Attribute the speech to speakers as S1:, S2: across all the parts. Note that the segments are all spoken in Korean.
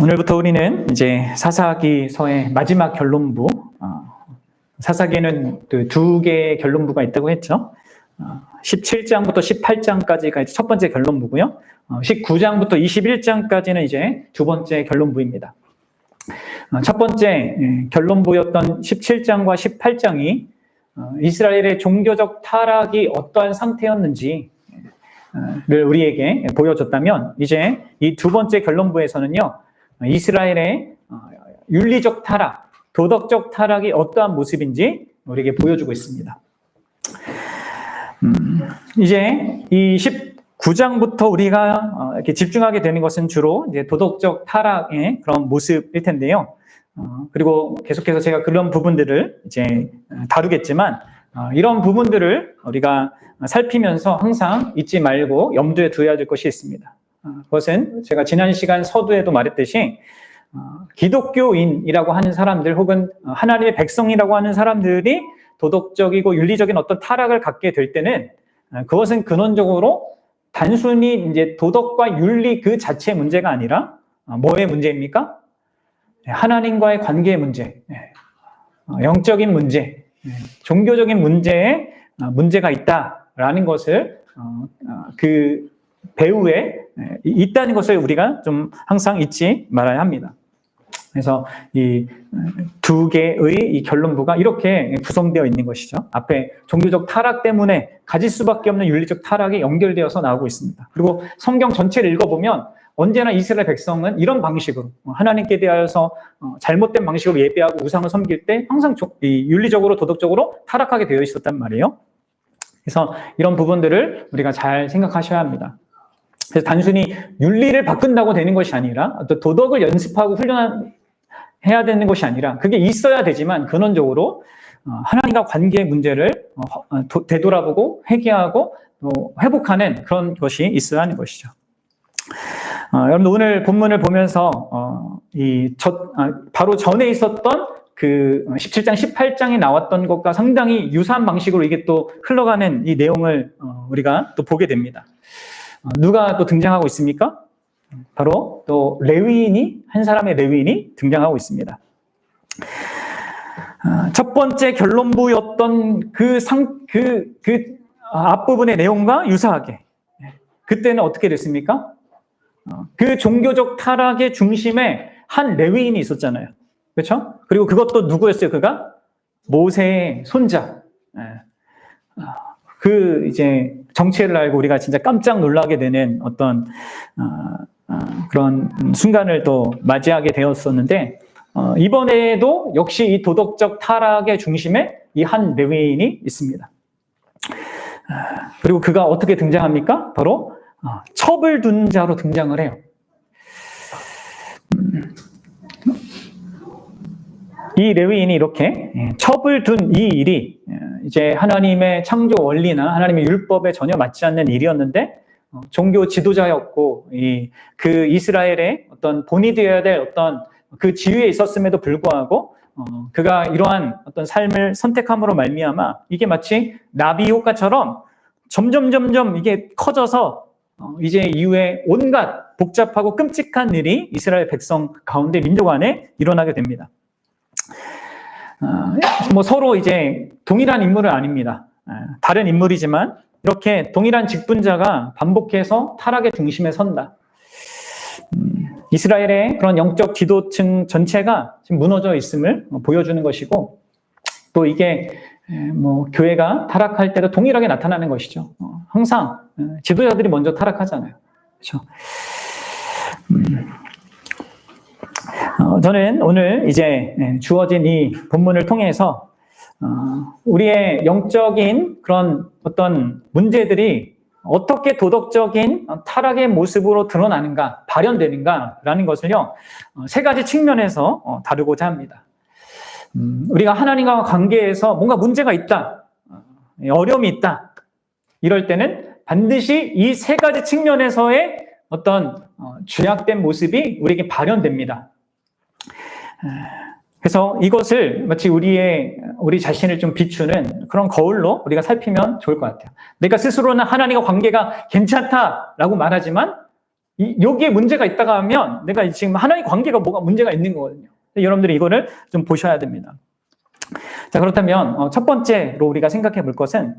S1: 오늘부터 우리는 이제 사사기서의 마지막 결론부, 사사기에는 두 개의 결론부가 있다고 했죠. 17장부터 18장까지가 이제 첫 번째 결론부고요. 19장부터 21장까지는 이제 두 번째 결론부입니다. 첫 번째 결론부였던 17장과 18장이 이스라엘의 종교적 타락이 어떠한 상태였는지를 우리에게 보여줬다면, 이제 이 두 번째 결론부에서는요, 이스라엘의 윤리적 타락, 도덕적 타락이 어떠한 모습인지 우리에게 보여주고 있습니다. 이제 이 19장부터 우리가 이렇게 집중하게 되는 것은 주로 이제 도덕적 타락의 그런 모습일 텐데요. 그리고 계속해서 제가 그런 부분들을 이제 다루겠지만, 이런 부분들을 우리가 살피면서 항상 잊지 말고 염두에 두어야 될 것이 있습니다. 그것은 제가 지난 시간 서두에도 말했듯이 기독교인이라고 하는 사람들 혹은 하나님의 백성이라고 하는 사람들이 도덕적이고 윤리적인 어떤 타락을 갖게 될 때는 그것은 근원적으로 단순히 이제 도덕과 윤리 그 자체의 문제가 아니라 뭐의 문제입니까? 하나님과의 관계의 문제, 영적인 문제, 종교적인 문제에 문제가 있다라는 것을 그 배후에 있다는 것을 우리가 좀 항상 잊지 말아야 합니다. 그래서 이 두 개의 이 결론부가 이렇게 구성되어 있는 것이죠. 앞에 종교적 타락 때문에 가질 수밖에 없는 윤리적 타락이 연결되어서 나오고 있습니다. 그리고 성경 전체를 읽어보면 언제나 이스라엘 백성은 이런 방식으로 하나님께 대하여서 잘못된 방식으로 예배하고 우상을 섬길 때 항상 윤리적으로 도덕적으로 타락하게 되어 있었단 말이에요. 그래서 이런 부분들을 우리가 잘 생각하셔야 합니다. 그래서 단순히 윤리를 바꾼다고 되는 것이 아니라 또 도덕을 연습하고 훈련해야 되는 것이 아니라 그게 있어야 되지만 근원적으로 하나님과 관계의 문제를 되돌아보고 회개하고 회복하는 그런 것이 있어야 하는 것이죠. 여러분 오늘 본문을 보면서 바로 전에 있었던 그 17장, 18장에 나왔던 것과 상당히 유사한 방식으로 이게 또 흘러가는 이 내용을 우리가 또 보게 됩니다. 누가 또 등장하고 있습니까? 바로 또 한 사람의 레위인이 등장하고 있습니다. 첫 번째 결론부였던 그 앞부분의 내용과 유사하게 그때는 어떻게 됐습니까? 그 종교적 타락의 중심에 한 레위인이 있었잖아요. 그렇죠? 그리고 그것도 누구였어요? 그가 모세의 손자. 그 이제 정체를 알고 우리가 진짜 깜짝 놀라게 되는 어떤 그런 순간을 또 맞이하게 되었었는데, 이번에도 역시 이 도덕적 타락의 중심에 이 한 레위인이 있습니다. 그리고 그가 어떻게 등장합니까? 바로 첩을 둔 자로 등장을 해요. 이 레위인이 이렇게 첩을 둔 이 일이 이제 하나님의 창조 원리나 하나님의 율법에 전혀 맞지 않는 일이었는데, 종교 지도자였고 그 이스라엘의 어떤 본이 되어야 될 어떤 그 지위에 있었음에도 불구하고 그가 이러한 어떤 삶을 선택함으로 말미암아 이게 마치 나비 효과처럼 점점 이게 커져서 이제 이후에 온갖 복잡하고 끔찍한 일이 이스라엘 백성 가운데 민족 안에 일어나게 됩니다. 서로 이제 동일한 인물은 아닙니다. 다른 인물이지만 이렇게 동일한 직분자가 반복해서 타락의 중심에 선다. 이스라엘의 그런 영적 지도층 전체가 지금 무너져 있음을 보여주는 것이고, 또 이게 교회가 타락할 때도 동일하게 나타나는 것이죠. 항상 지도자들이 먼저 타락하잖아요. 그렇죠? 저는 오늘 이제 주어진 이 본문을 통해서 우리의 영적인 그런 어떤 문제들이 어떻게 도덕적인 타락의 모습으로 드러나는가, 발현되는가라는 것을요, 세 가지 측면에서 다루고자 합니다. 우리가 하나님과 관계에서 뭔가 문제가 있다, 어려움이 있다, 이럴 때는 반드시 이 세 가지 측면에서의 어떤 죄악된 모습이 우리에게 발현됩니다. 그래서 이것을 마치 우리 자신을 좀 비추는 그런 거울로 우리가 살피면 좋을 것 같아요. 내가 스스로는 하나님과 관계가 괜찮다라고 말하지만 여기에 문제가 있다가 하면 내가 지금 하나님 관계가 뭐가 문제가 있는 거거든요. 여러분들이 이거를 좀 보셔야 됩니다. 자, 그렇다면 첫 번째로 우리가 생각해 볼 것은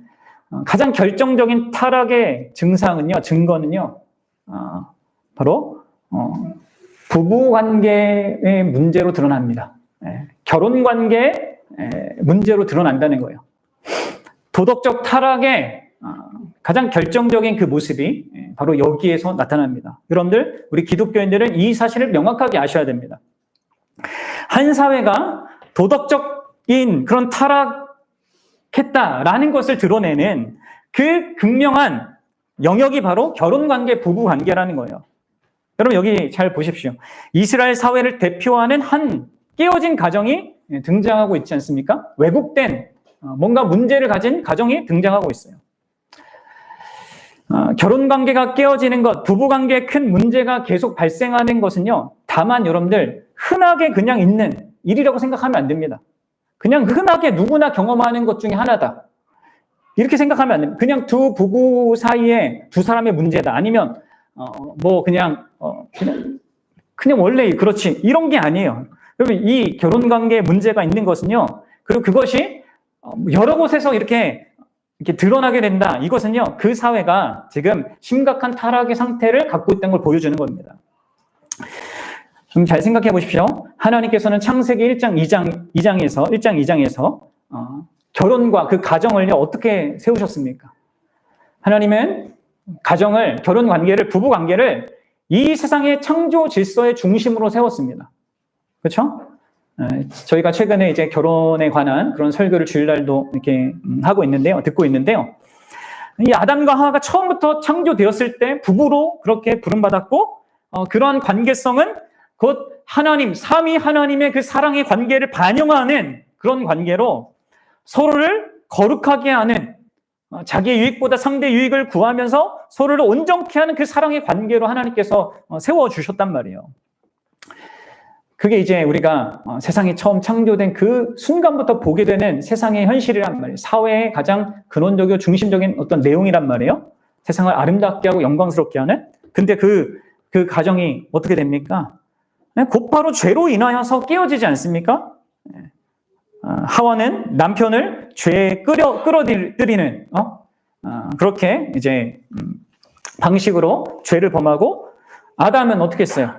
S1: 가장 결정적인 타락의 증거는요, 바로 부부관계의 문제로 드러납니다. 결혼관계의 문제로 드러난다는 거예요. 도덕적 타락의 가장 결정적인 그 모습이 바로 여기에서 나타납니다. 여러분들, 우리 기독교인들은 이 사실을 명확하게 아셔야 됩니다. 한 사회가 도덕적인 그런 타락했다라는 것을 드러내는 그 극명한 영역이 바로 결혼관계, 부부관계라는 거예요. 여러분, 여기 잘 보십시오. 이스라엘 사회를 대표하는 한 깨어진 가정이 등장하고 있지 않습니까? 왜곡된 뭔가 문제를 가진 가정이 등장하고 있어요. 결혼관계가 깨어지는 것, 부부관계에 큰 문제가 계속 발생하는 것은요, 다만 여러분들 흔하게 그냥 있는 일이라고 생각하면 안 됩니다. 그냥 흔하게 누구나 경험하는 것 중에 하나다. 이렇게 생각하면 안 됩니다. 그냥 두 부부 사이에 두 사람의 문제다. 아니면 그냥 원래 그렇지. 이런 게 아니에요. 여러분, 이 결혼관계에 문제가 있는 것은요, 그리고 그것이 여러 곳에서 이렇게 드러나게 된다. 이것은요, 그 사회가 지금 심각한 타락의 상태를 갖고 있다는 걸 보여주는 겁니다. 좀 잘 생각해 보십시오. 하나님께서는 창세기 1장 2장에서 결혼과 그 가정을요, 어떻게 세우셨습니까? 하나님은 가정을, 결혼 관계를, 부부 관계를 이 세상의 창조 질서의 중심으로 세웠습니다. 그렇죠? 저희가 최근에 이제 결혼에 관한 그런 설교를 주일날도 이렇게 듣고 있는데요. 이 아담과 하와가 처음부터 창조되었을 때 부부로 그렇게 부름받았고, 그러한 관계성은 곧 하나님, 삼위 하나님의 그 사랑의 관계를 반영하는 그런 관계로 서로를 거룩하게 하는, 자기의 유익보다 상대의 유익을 구하면서 서로를 온전케 하는 그 사랑의 관계로 하나님께서 세워주셨단 말이에요. 그게 이제 우리가 세상이 처음 창조된 그 순간부터 보게 되는 세상의 현실이란 말이에요. 사회의 가장 근원적이고 중심적인 어떤 내용이란 말이에요. 세상을 아름답게 하고 영광스럽게 하는. 근데 그 가정이 어떻게 됩니까? 곧바로 죄로 인하여서 깨어지지 않습니까? 하와는 남편을 죄에 끌어들이는 그렇게 이제 방식으로 죄를 범하고, 아담은 어떻게 했어요?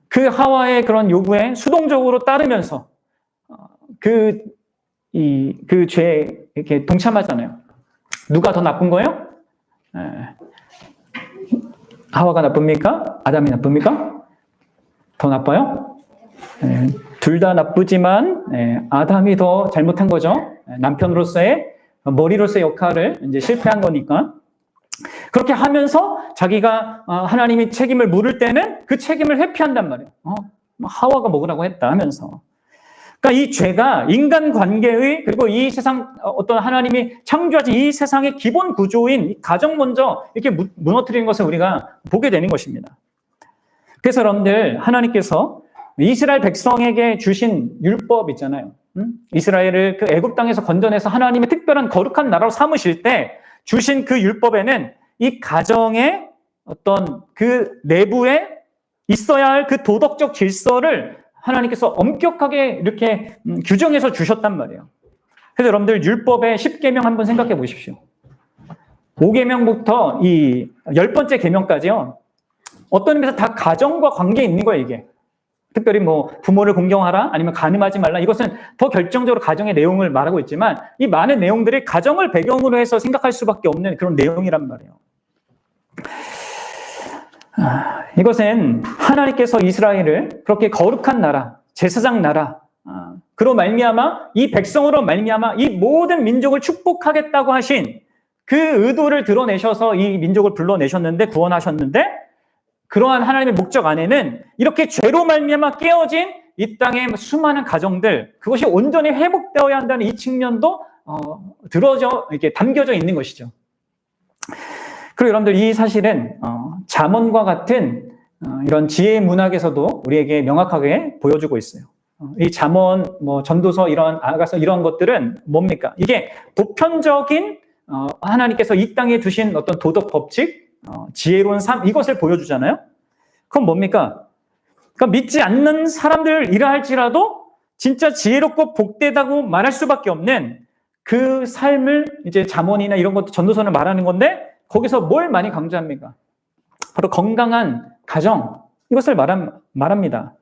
S1: 그 하와의 그런 요구에 수동적으로 따르면서 그 죄에 이렇게 동참하잖아요. 누가 더 나쁜 거예요? 하와가 나쁩니까? 아담이 나쁩니까? 더 나빠요? 둘 다 나쁘지만 아담이 더 잘못한 거죠. 남편으로서의 머리로서의 역할을 이제 실패한 거니까. 그렇게 하면서 자기가 하나님이 책임을 물을 때는 그 책임을 회피한단 말이에요. 하와가 먹으라고 했다 하면서. 그러니까 이 죄가 인간 관계의, 그리고 이 세상 어떤 하나님이 창조하신 이 세상의 기본 구조인 가정 먼저 이렇게 무너뜨리는 것을 우리가 보게 되는 것입니다. 그래서 여러분들, 하나님께서 이스라엘 백성에게 주신 율법 있잖아요. 이스라엘을 그 애굽 땅에서 건져내서 하나님의 특별한 거룩한 나라로 삼으실 때 주신 그 율법에는 이 가정의 어떤 그 내부에 있어야 할 그 도덕적 질서를 하나님께서 엄격하게 이렇게 규정해서 주셨단 말이에요. 그래서 여러분들, 율법의 10계명 한번 생각해 보십시오. 5계명부터 이 10번째 계명까지요, 어떤 의미에서 다 가정과 관계에 있는 거예요, 이게. 특별히 부모를 공경하라, 아니면 간음하지 말라, 이것은 더 결정적으로 가정의 내용을 말하고 있지만, 이 많은 내용들이 가정을 배경으로 해서 생각할 수밖에 없는 그런 내용이란 말이에요. 이것은 하나님께서 이스라엘을 그렇게 거룩한 나라, 제사장 나라, 그로 말미암아 이 백성으로 말미암아 이 모든 민족을 축복하겠다고 하신 그 의도를 드러내셔서 이 민족을 불러내셨는데, 구원하셨는데, 그러한 하나님의 목적 안에는 이렇게 죄로 말미암아 깨어진 이 땅의 수많은 가정들, 그것이 온전히 회복되어야 한다는 이 측면도 이렇게 담겨져 있는 것이죠. 그리고 여러분들, 이 사실은 잠언과 같은 이런 지혜 문학에서도 우리에게 명확하게 보여주고 있어요. 이 잠언, 전도서, 아가서 이런 것들은 뭡니까? 이게 보편적인 하나님께서 이 땅에 두신 어떤 도덕 법칙, 지혜로운 삶, 이것을 보여주잖아요. 그건 뭡니까? 그러니까 믿지 않는 사람들이라 할지라도 진짜 지혜롭고 복되다고 말할 수밖에 없는 그 삶을 이제 잠언이나 이런 것도 전도서는 말하는 건데, 거기서 뭘 많이 강조합니까? 바로 건강한 가정, 이것을 말합니다.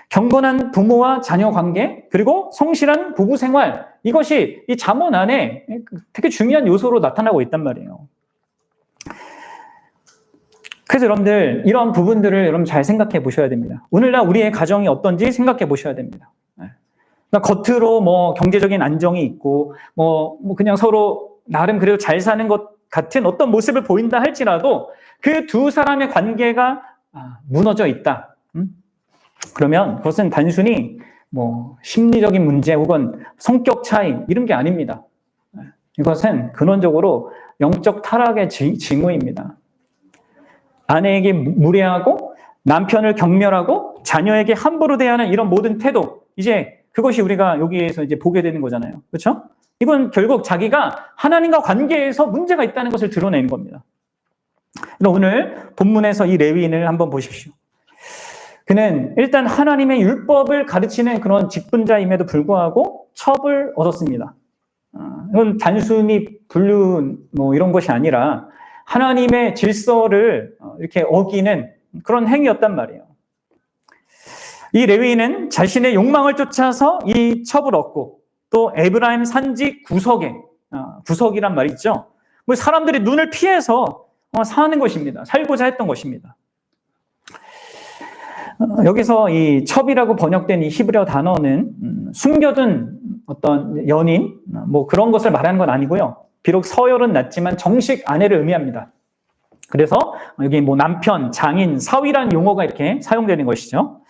S1: 경건한 부모와 자녀 관계, 그리고 성실한 부부 생활, 이것이 이 잠언 안에 되게 중요한 요소로 나타나고 있단 말이에요. 그래서 여러분들 이런 부분들을 여러분 잘 생각해 보셔야 됩니다. 오늘날 우리의 가정이 어떤지 생각해 보셔야 됩니다. 그러니까 겉으로 뭐 경제적인 안정이 있고 뭐 그냥 서로 나름 그래도 잘 사는 것 같은 어떤 모습을 보인다 할지라도 그 두 사람의 관계가 무너져 있다. 그러면 그것은 단순히 뭐 심리적인 문제 혹은 성격 차이 이런 게 아닙니다. 이것은 근원적으로 영적 타락의 징후입니다. 아내에게 무례하고 남편을 경멸하고 자녀에게 함부로 대하는 이런 모든 태도, 이제 그것이 우리가 여기에서 이제 보게 되는 거잖아요. 그렇죠? 이건 결국 자기가 하나님과 관계에서 문제가 있다는 것을 드러내는 겁니다. 오늘 본문에서 이 레위인을 한번 보십시오. 그는 일단 하나님의 율법을 가르치는 그런 직분자임에도 불구하고 첩을 얻었습니다. 이건 단순히 불륜 뭐 이런 것이 아니라 하나님의 질서를 이렇게 어기는 그런 행위였단 말이에요. 이 레위인은 자신의 욕망을 쫓아서 이 첩을 얻고 또 에브라임 산지 구석이란 말이 있죠. 뭐 사람들이 눈을 피해서 사는 것입니다. 살고자 했던 것입니다. 여기서 이 첩이라고 번역된 이 히브리어 단어는 숨겨둔 어떤 연인 뭐 그런 것을 말하는 건 아니고요. 비록 서열은 낮지만 정식 아내를 의미합니다. 그래서 여기 뭐 남편, 장인, 사위라는 용어가 이렇게 사용되는 것이죠.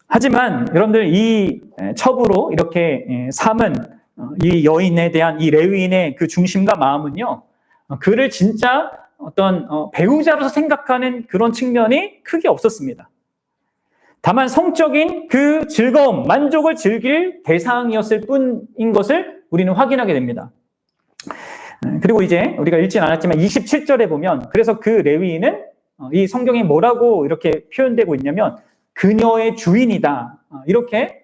S1: 하지만 여러분들 이 첩으로 이렇게 삼은 이 여인에 대한 이 레위인의 그 중심과 마음은요, 그를 진짜 어떤 배우자로서 생각하는 그런 측면이 크게 없었습니다. 다만 성적인 그 즐거움, 만족을 즐길 대상이었을 뿐인 것을 우리는 확인하게 됩니다. 그리고 이제 우리가 읽진 않았지만 27절에 보면 그래서 그 레위인은 이 성경에 뭐라고 이렇게 표현되고 있냐면 그녀의 주인이다, 이렇게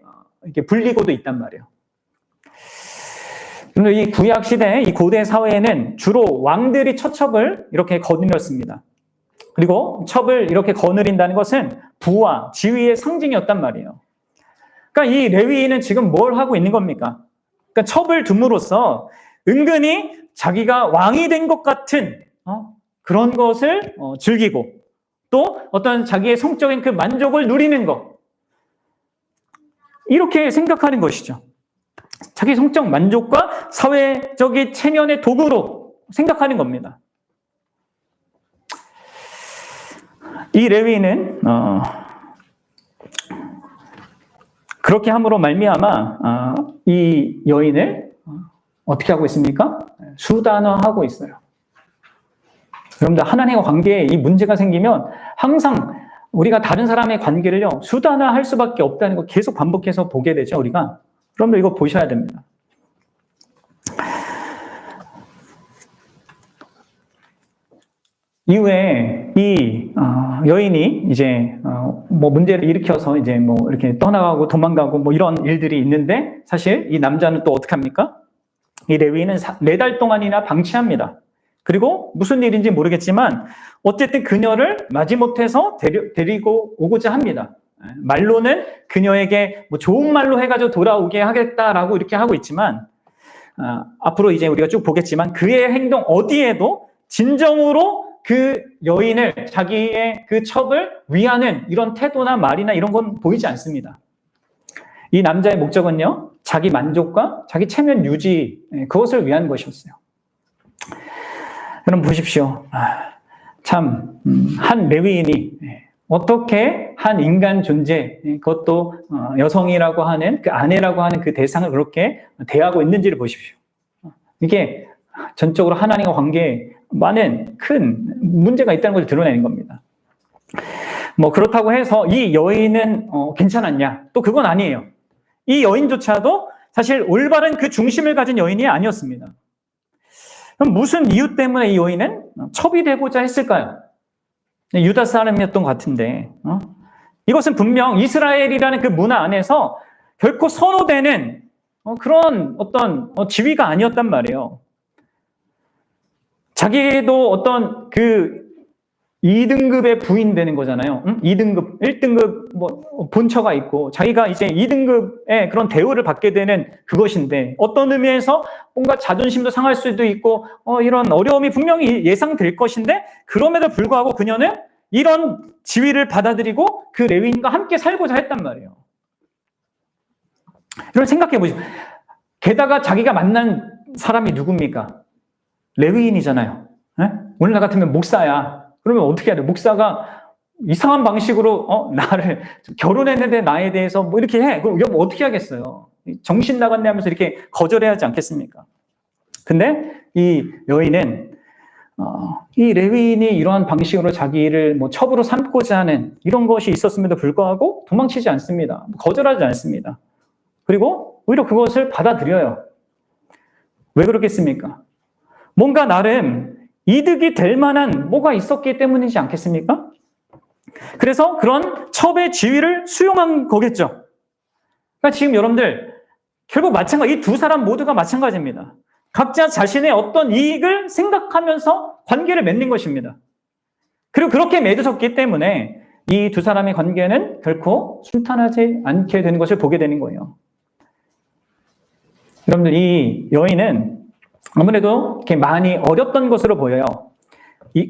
S1: 불리고도 있단 말이에요. 이 구약 시대, 이 고대 사회에는 주로 왕들이 처첩을 이렇게 거느렸습니다. 그리고 첩을 이렇게 거느린다는 것은 부와 지위의 상징이었단 말이에요. 그러니까 이 레위인은 지금 뭘 하고 있는 겁니까? 그러니까 첩을 둠으로써 은근히 자기가 왕이 된 것 같은 그런 것을 즐기고 또 어떤 자기의 성적인 그 만족을 누리는 것, 이렇게 생각하는 것이죠. 자기 성적 만족과 사회적인 체면의 도구로 생각하는 겁니다. 이 레위인은 그렇게 함으로 말미암아 이 여인을 어떻게 하고 있습니까? 수단화하고 있어요. 여러분들 하나님과 관계에 이 문제가 생기면 항상 우리가 다른 사람의 관계를요 수단화할 수밖에 없다는 거 계속 반복해서 보게 되죠. 우리가 여러분들 이거 보셔야 됩니다. 이후에 이 여인이 이제 뭐 문제를 일으켜서 이제 뭐 이렇게 떠나가고 도망가고 뭐 이런 일들이 있는데 사실 이 남자는 또 어떻게 합니까? 이 레위인은 4달 동안이나 방치합니다. 그리고 무슨 일인지 모르겠지만 어쨌든 그녀를 마지못해서 데리고 오고자 합니다. 말로는 그녀에게 뭐 좋은 말로 해가지고 돌아오게 하겠다라고 이렇게 하고 있지만 앞으로 이제 우리가 쭉 보겠지만 그의 행동 어디에도 진정으로 그 여인을 자기의 그 첩을 위하는 이런 태도나 말이나 이런 건 보이지 않습니다. 이 남자의 목적은요 자기 만족과 자기 체면 유지, 그것을 위한 것이었어요. 여러분 보십시오. 참 한 레위인이 어떻게 한 인간 존재, 그것도 여성이라고 하는 그 아내라고 하는 그 대상을 그렇게 대하고 있는지를 보십시오. 이게 전적으로 하나님과 관계에 많은 큰 문제가 있다는 것을 드러내는 겁니다. 뭐 그렇다고 해서 이 여인은 괜찮았냐? 또 그건 아니에요. 이 여인조차도 사실 올바른 그 중심을 가진 여인이 아니었습니다. 그럼 무슨 이유 때문에 이 여인은 첩이 되고자 했을까요? 유다 사람이었던 것 같은데, 이것은 분명 이스라엘이라는 그 문화 안에서 결코 선호되는 그런 어떤 지위가 아니었단 말이에요. 자기도 어떤 그 2등급의 부인 되는 거잖아요. 2등급, 1등급 뭐 본처가 있고 자기가 이제 2등급의 그런 대우를 받게 되는 그것인데 어떤 의미에서 뭔가 자존심도 상할 수도 있고 이런 어려움이 분명히 예상될 것인데 그럼에도 불구하고 그녀는 이런 지위를 받아들이고 그 레위인과 함께 살고자 했단 말이에요. 이걸 생각해 보시죠. 게다가 자기가 만난 사람이 누굽니까? 레위인이잖아요. 네? 오늘 나 같으면 목사야. 그러면 어떻게 해야 돼? 목사가 이상한 방식으로 나를 결혼했는데 나에 대해서 뭐 이렇게 해. 그럼 여보 어떻게 하겠어요? 정신 나갔네 하면서 이렇게 거절해야 하지 않겠습니까? 근데 이 여인은 이 레위인이 이러한 방식으로 자기를 뭐 첩으로 삼고자 하는 이런 것이 있었음에도 불구하고 도망치지 않습니다. 거절하지 않습니다. 그리고 오히려 그것을 받아들여요. 왜 그렇겠습니까? 뭔가 나름 이득이 될 만한 뭐가 있었기 때문이지 않겠습니까? 그래서 그런 첩의 지위를 수용한 거겠죠. 그러니까 지금 여러분들 결국 마찬가지, 이 두 사람 모두가 마찬가지입니다. 각자 자신의 어떤 이익을 생각하면서 관계를 맺는 것입니다. 그리고 그렇게 맺어졌기 때문에 이 두 사람의 관계는 결코 순탄하지 않게 되는 것을 보게 되는 거예요. 여러분들 이 여인은 아무래도 이렇게 많이 어렸던 것으로 보여요.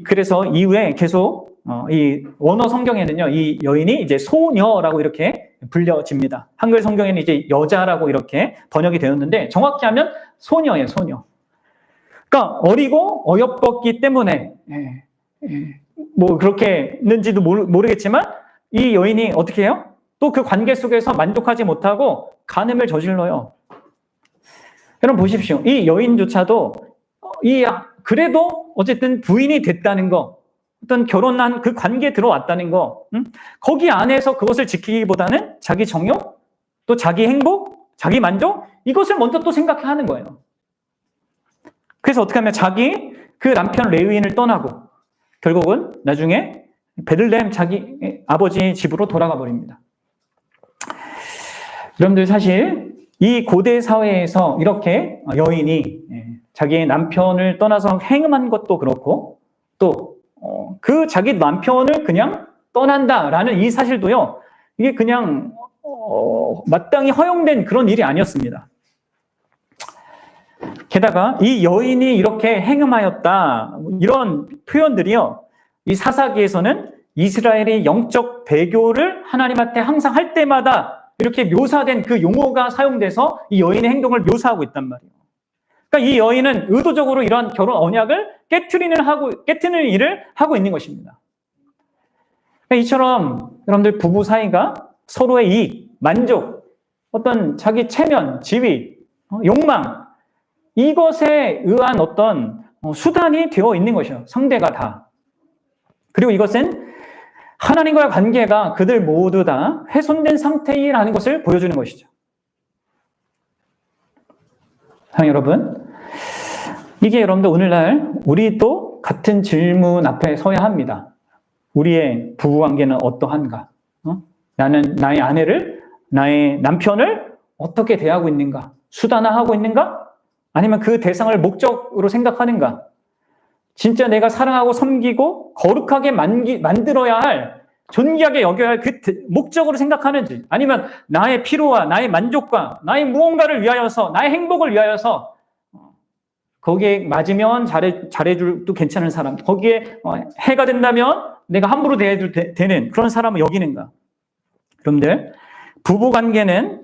S1: 그래서 이후에 계속 이 원어 성경에는요, 이 여인이 이제 소녀라고 이렇게 불려집니다. 한글 성경에는 이제 여자라고 이렇게 번역이 되었는데 정확히 하면 소녀예요, 소녀. 그러니까 어리고 어여뻤기 때문에 뭐 그렇게 했는지도 모르겠지만 이 여인이 어떻게 해요? 또 그 관계 속에서 만족하지 못하고 간음을 저질러요. 여러분 보십시오. 이 여인조차도 그래도 어쨌든 부인이 됐다는 거, 어떤 결혼한 그 관계에 들어왔다는 거, 거기 안에서 그것을 지키기보다는 자기 정욕, 또 자기 행복, 자기 만족 이것을 먼저 또 생각하는 거예요. 그래서 어떻게 하면 자기 그 남편 레위인을 떠나고 결국은 나중에 베들레헴 자기 아버지의 집으로 돌아가 버립니다. 여러분들 사실 이 고대 사회에서 이렇게 여인이 자기의 남편을 떠나서 행음한 것도 그렇고 또 그 자기 남편을 그냥 떠난다라는 이 사실도요, 이게 그냥 마땅히 허용된 그런 일이 아니었습니다. 게다가 이 여인이 이렇게 행음하였다 이런 표현들이요, 이 사사기에서는 이스라엘의 영적 배교를 하나님한테 항상 할 때마다 이렇게 묘사된 그 용어가 사용돼서 이 여인의 행동을 묘사하고 있단 말이에요. 그러니까 이 여인은 의도적으로 이러한 결혼 언약을 깨트리는 일을 하고 있는 것입니다. 그러니까 이처럼 여러분들 부부 사이가 서로의 이익, 만족, 어떤 자기 체면, 지위, 욕망 이것에 의한 어떤 수단이 되어 있는 것이에요. 상대가 다. 그리고 이것은 하나님과의 관계가 그들 모두 다 훼손된 상태라는 것을 보여주는 것이죠. 사랑하는 여러분, 이게 여러분들 오늘날 우리도 같은 질문 앞에 서야 합니다. 우리의 부부관계는 어떠한가? 나는 나의 아내를, 나의 남편을 어떻게 대하고 있는가? 수단화하고 있는가? 아니면 그 대상을 목적으로 생각하는가? 진짜 내가 사랑하고 섬기고 거룩하게 만들어야 할, 존귀하게 여겨야 할 그 목적으로 생각하는지, 아니면 나의 피로와 나의 만족과 나의 무언가를 위하여서, 나의 행복을 위하여서 거기에 맞으면 잘해줘도 괜찮은 사람, 거기에 해가 된다면 내가 함부로 대해도 되는 그런 사람을 여기는가? 여러분들, 부부관계는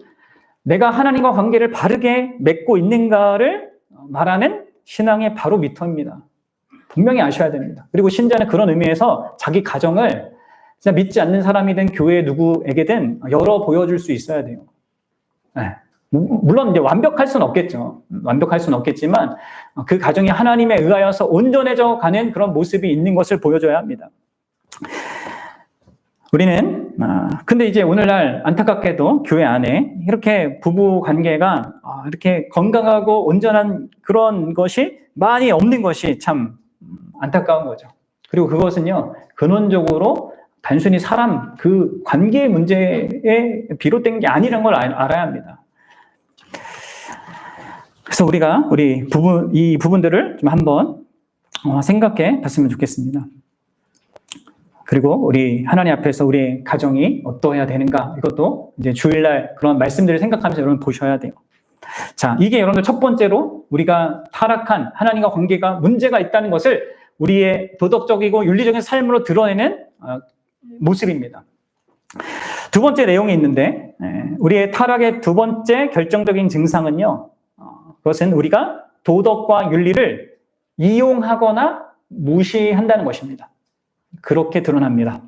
S1: 내가 하나님과 관계를 바르게 맺고 있는가를 말하는 신앙의 바로 미터입니다. 분명히 아셔야 됩니다. 그리고 신자는 그런 의미에서 자기 가정을 진짜 믿지 않는 사람이든 교회 누구에게든 열어 보여줄 수 있어야 돼요. 네. 물론 이제 완벽할 수는 없겠죠. 완벽할 수는 없겠지만 그 가정이 하나님에 의하여서 온전해져 가는 그런 모습이 있는 것을 보여줘야 합니다. 우리는 근데 이제 오늘날 안타깝게도 교회 안에 이렇게 부부 관계가 이렇게 건강하고 온전한 그런 것이 많이 없는 것이 참 안타까운 거죠. 그리고 그것은요, 근원적으로 단순히 사람 그 관계의 문제에 비롯된 게 아니라는 걸 알아야 합니다. 그래서 우리가 이 부분들을 좀 한번 생각해 봤으면 좋겠습니다. 그리고 우리 하나님 앞에서 우리의 가정이 어떠해야 되는가, 이것도 이제 주일날 그런 말씀들을 생각하면서 여러분 보셔야 돼요. 자, 이게 여러분들 첫 번째로 우리가 타락한 하나님과 관계가 문제가 있다는 것을 우리의 도덕적이고 윤리적인 삶으로 드러내는 모습입니다. 두 번째 내용이 있는데, 우리의 타락의 두 번째 결정적인 증상은요, 그것은 우리가 도덕과 윤리를 이용하거나 무시한다는 것입니다. 그렇게 드러납니다.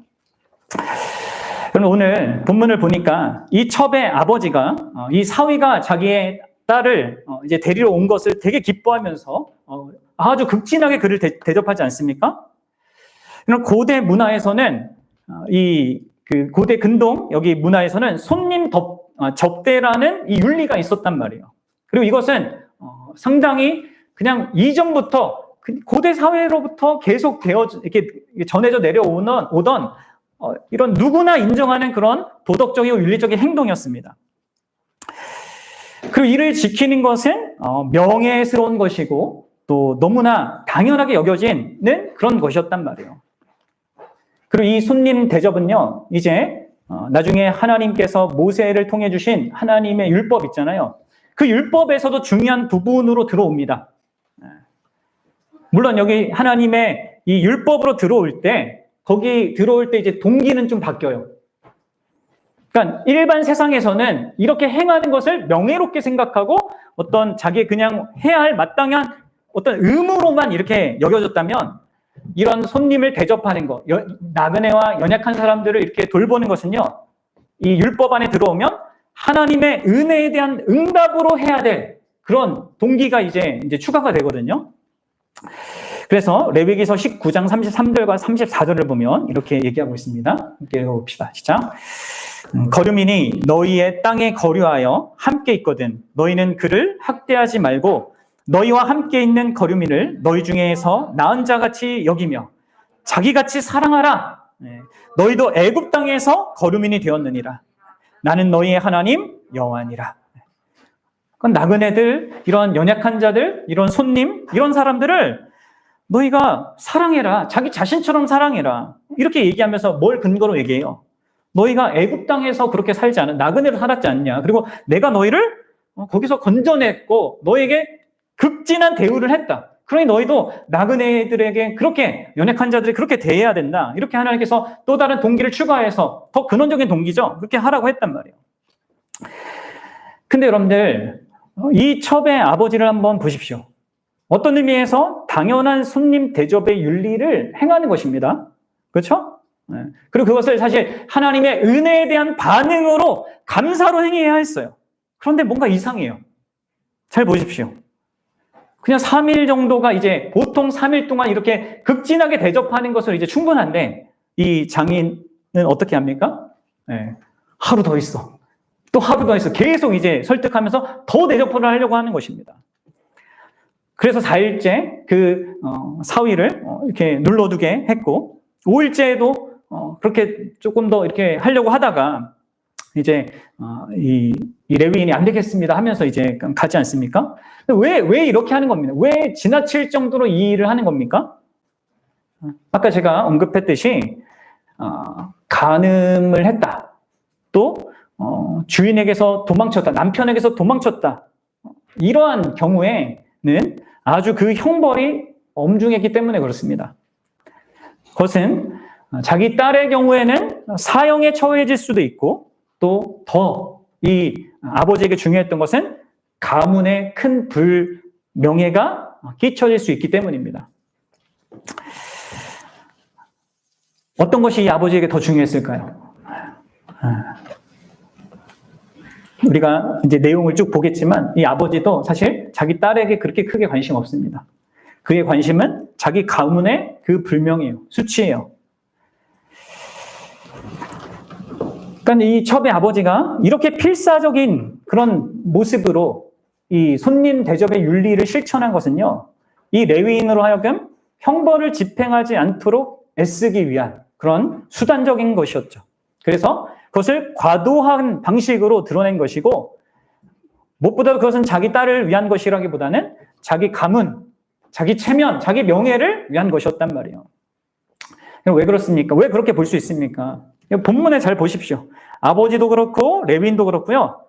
S1: 그럼 오늘 본문을 보니까 이 첩의 아버지가, 이 사위가 자기의 딸을 이제 데리러 온 것을 되게 기뻐하면서 아주 극진하게 그를 대접하지 않습니까? 그럼 고대 문화에서는 그 고대 근동 여기 문화에서는 손님 접대라는 이 윤리가 있었단 말이에요. 그리고 이것은 상당히 그냥 이전부터 고대 사회로부터 계속 이렇게 전해져 오던 이런 누구나 인정하는 그런 도덕적이고 윤리적인 행동이었습니다. 그리고 이를 지키는 것은 명예스러운 것이고 또 너무나 당연하게 여겨지는 그런 것이었단 말이에요. 그리고 이 손님 대접은요, 이제 나중에 하나님께서 모세를 통해 주신 하나님의 율법 있잖아요. 그 율법에서도 중요한 부분으로 들어옵니다. 물론 여기 하나님의 이 율법으로 거기 들어올 때 이제 동기는 좀 바뀌어요. 그러니까 일반 세상에서는 이렇게 행하는 것을 명예롭게 생각하고 어떤 자기 그냥 해야 할 마땅한 어떤 의무로만 이렇게 여겨졌다면, 이런 손님을 대접하는 것, 나그네와 연약한 사람들을 이렇게 돌보는 것은요, 이 율법 안에 들어오면 하나님의 은혜에 대한 응답으로 해야 될 그런 동기가 이제 추가가 되거든요. 그래서 레위기서 19장 33절과 34절을 보면 이렇게 얘기하고 있습니다. 함께 읽어봅시다. 시작. 거류민이 너희의 땅에 거류하여 함께 있거든 너희는 그를 학대하지 말고 너희와 함께 있는 거류민을 너희 중에서 나은 자같이 여기며 자기같이 사랑하라. 너희도 애굽 땅에서 거류민이 되었느니라. 나는 너희의 하나님 여호와니라. 나그네들, 이런 연약한 자들, 이런 손님, 이런 사람들을 너희가 사랑해라. 자기 자신처럼 사랑해라. 이렇게 얘기하면서 뭘 근거로 얘기해요? 너희가 애굽 땅에서 그렇게 살지 않은 나그네로 살았지 않냐. 그리고 내가 너희를 거기서 건져냈고 너에게 극진한 대우를 했다. 그러니 너희도 나그네들에게 그렇게, 연약한 자들이 그렇게 대해야 된다. 이렇게 하나님께서 또 다른 동기를 추가해서 더 근원적인 동기죠. 그렇게 하라고 했단 말이에요. 근데 여러분들, 이 첩의 아버지를 한번 보십시오. 어떤 의미에서 당연한 손님 대접의 윤리를 행하는 것입니다. 그렇죠? 그리고 그것을 사실 하나님의 은혜에 대한 반응으로 감사로 행해야 했어요. 그런데 뭔가 이상해요. 잘 보십시오. 그냥 3일 정도가 이제 보통 3일 동안 이렇게 극진하게 대접하는 것을 이제 충분한데, 이 장인은 어떻게 합니까? 하루 더 있어. 또 하루 더 있어. 계속 이제 설득하면서 더 대접을 하려고 하는 것입니다. 그래서 4일째 그 사위를 이렇게 눌러두게 했고, 5일째에도 그렇게 조금 더 이렇게 하려고 하다가 이제 이 레위인이 안 되겠습니다 하면서 이제 가지 않습니까? 왜 이렇게 하는 겁니다? 왜 지나칠 정도로 이 일을 하는 겁니까? 아까 제가 언급했듯이 간음을 했다. 또 주인에게서 도망쳤다. 남편에게서 도망쳤다. 이러한 경우에는 아주 그 형벌이 엄중했기 때문에 그렇습니다. 그것은 자기 딸의 경우에는 사형에 처해질 수도 있고, 또 더 이 아버지에게 중요했던 것은 가문의 큰 불명예가 끼쳐질 수 있기 때문입니다. 어떤 것이 이 아버지에게 더 중요했을까요? 우리가 이제 내용을 쭉 보겠지만 이 아버지도 사실 자기 딸에게 그렇게 크게 관심 없습니다. 그의 관심은 자기 가문의 그 불명예요, 수치예요. 그러니까 이 첩의 아버지가 이렇게 필사적인 그런 모습으로 이 손님 대접의 윤리를 실천한 것은요, 이 레위인으로 하여금 형벌을 집행하지 않도록 애쓰기 위한 그런 수단적인 것이었죠. 그래서 그것을 과도한 방식으로 드러낸 것이고, 무엇보다 그것은 자기 딸을 위한 것이라기보다는 자기 가문, 자기 체면, 자기 명예를 위한 것이었단 말이에요. 왜 그렇습니까? 왜 그렇게 볼 수 있습니까? 본문에 잘 보십시오. 아버지도 그렇고 레위인도 그렇고요,